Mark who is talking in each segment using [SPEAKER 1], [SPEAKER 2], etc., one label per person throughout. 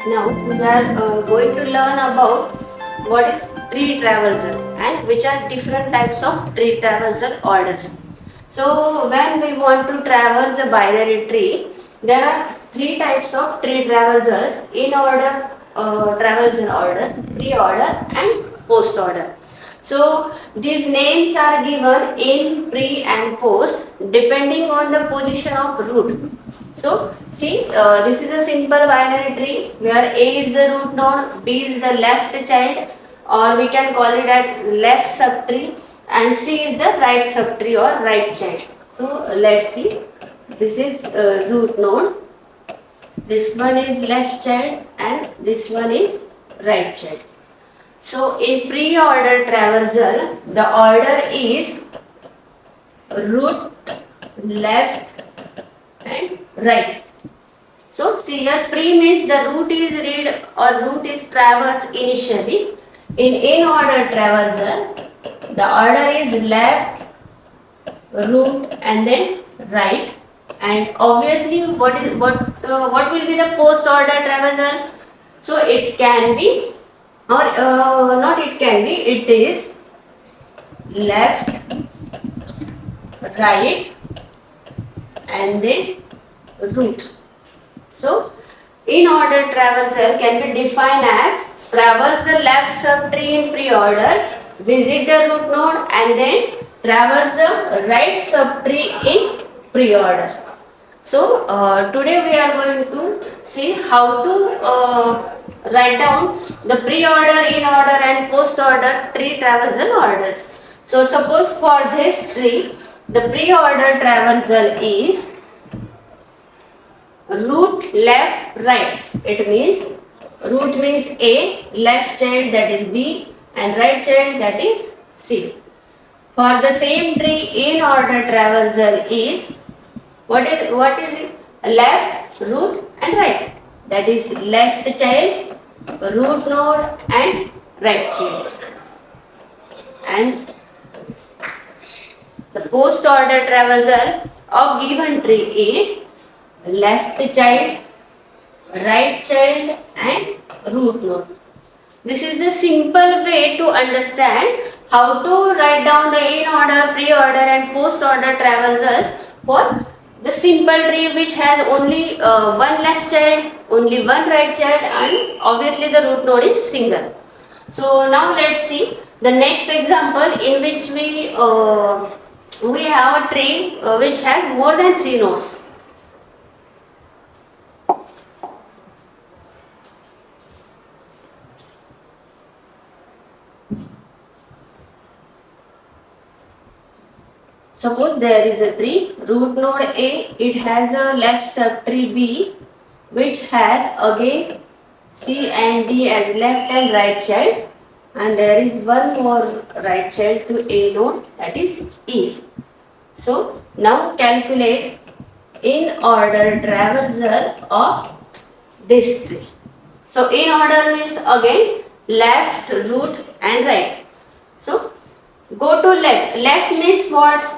[SPEAKER 1] Now we are going to learn about what is tree traversal and which are different types of tree traversal orders. So when we want to traverse a binary tree, there are three types of tree traversals: in order, traversal order, pre-order and post-order. So these names are given in pre and post depending on the position of root. So see, this is a simple binary tree where A is the root node, B is the left child, or we can call it as left subtree, and C is the right subtree or right child. So let's see. This is root node. This one is left child, and this one is right child. So in pre-order traversal, the order is root, left, and right. So see here, pre means the root is read or root is traversed initially. In order traversal, the order is left, root, and then right. And obviously, what will be the post order traversal? So it can be, or not it can be, it is left, right, and then root. So in order traversal can be defined as traverse the left subtree in pre-order, visit the root node, and then traverse the right subtree in pre-order. So today we are going to see how to write down the pre-order, in-order and post-order tree traversal orders. So suppose for this tree, the pre-order traversal is root, left, right. It means root means A, left child that is B, and right child that is C. For the same tree, in-order traversal is what is it? Left, root, and right. That is left child, root node, and right child. And the post-order traversal of given tree is left child, right child, and root node. This is the simple way to understand how to write down the in-order, pre-order, and post-order traversals for the simple tree which has only one left child, only one right child, and obviously the root node is single. So now let's see the next example in which we have a tree which has more than three nodes. Suppose there is a tree, root node A, it has a left subtree B, which has again C and D as left and right child, and there is one more right child to A node, that is E. So now calculate in order traversal of this tree. So in order means again left, root, and right. So go to left. Left means what?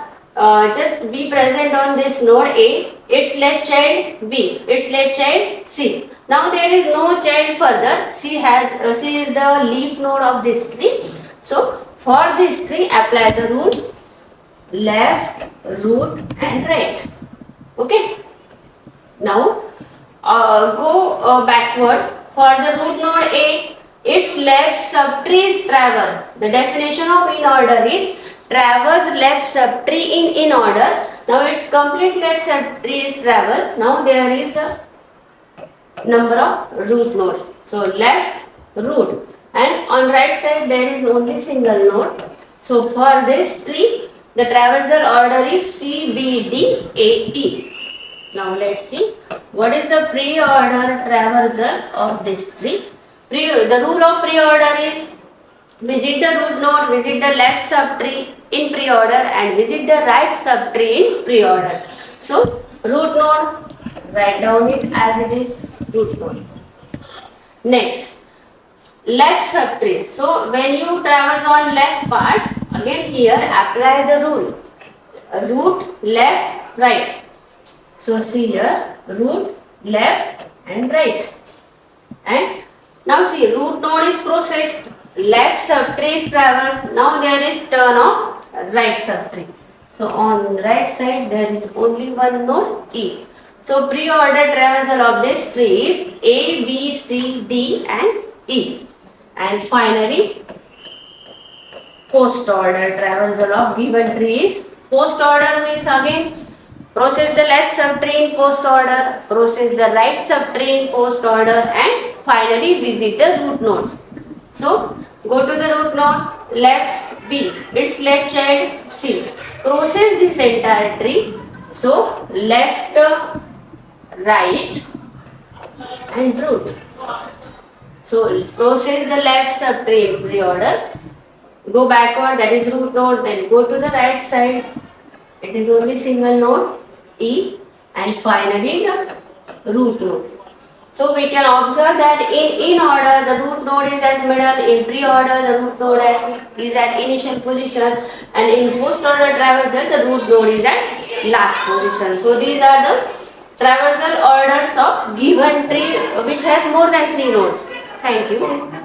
[SPEAKER 1] Just be present on this node A, its left child B, its left child C. Now there is no child further. C is the leaf node of this tree. So for this tree, apply the rule left, root, and right. Okay. Now go backward. For the root node A, its left subtree is traverse. The definition of in order is traverse left subtree in order. Now its complete left subtree is traverse. Now there is a number of root node. So left, root, and on right side there is only single node. So for this tree, the traversal order is C, B, D, A, E. Now let's see what is the pre-order traversal of this tree. The rule of pre-order is visit the root node, visit the left subtree in pre-order, and visit the right subtree in pre-order. So root node, write down it as it is, root node. Next, left subtree. So when you traverse on left part, again here apply the rule root, left, right. So see here root, left, and right. And now see, root node is processed, left subtree is traversed, now there is turn of right subtree. So on right side there is only one node E. So pre-order traversal of this tree is A, B, C, D and E. And finally post order traversal of given tree is, post order means again process the left subtree in post order, process the right subtree in post order and finally visit the root node. So go to the root node, left B, its left child C. Process this entire tree. So left, right and root. So process the left subtree in pre-order. Go backward, that is root node, then go to the right side. It is only single node E and finally the root node. So we can observe that in order the root node is at middle, in pre-order the root node is at initial position and in post-order traversal the root node is at last position. So these are the traversal orders of given tree which has more than 3 nodes. Thank you.